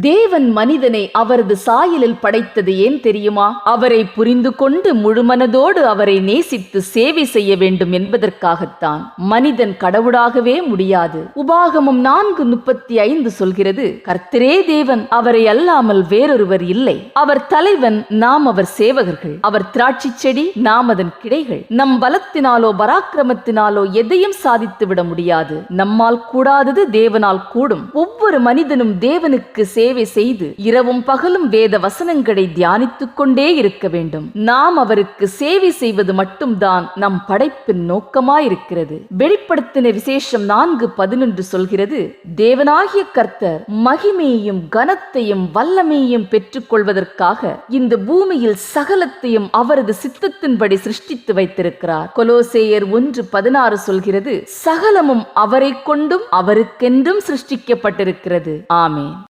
தேவன் மனிதனை அவரது சாயலில் படைத்தது ஏன் தெரியுமா? அவரை புரிந்து கொண்டு முழுமனதோடு அவரை நேசித்து சேவை செய்ய வேண்டும் என்பதற்காகத்தான். மனிதன் கடவுளாகவே முடியாது. உபாகமம் 4:35 சொல்கிறது, கர்த்தரே தேவன், அவரை அல்லாமல் வேறொருவர் இல்லை. அவர் தலைவன், நாம் அவர் சேவகர்கள். அவர் திராட்சை செடி, நாம் அதன் கிளைகள். நம் பலத்தினாலோ பராக்கிரமத்தினாலோ எதையும் சாதித்து விட முடியாது. நம்மால் கூடாதது தேவனால் கூடும். ஒவ்வொரு மனிதனும் தேவனுக்கு சேவை செய்து இரவும் பகலும் வேத வசனங்களை தியானித்துக் கொண்டே இருக்க வேண்டும். நாம் அவருக்கு சேவை செய்வது மட்டும்தான் நம் படைப்பின் நோக்கமாயிருக்கிறது. வெளிப்படுத்தின விசேஷம் 4:11 சொல்கிறது, தேவனாகிய கர்த்தர் மகிமையையும் கனத்தையும் வல்லமையையும் பெற்றுக் கொள்வதற்காக இந்த பூமியில் சகலத்தையும் அவரது சித்தத்தின்படி சிருஷ்டித்து வைத்திருக்கிறார். கொலோசேயர் 1:16 சொல்கிறது, சகலமும் அவரை கொண்டும் அவருக்கென்றும் சிருஷ்டிக்கப்பட்டிருக்கிறது. ஆமென்.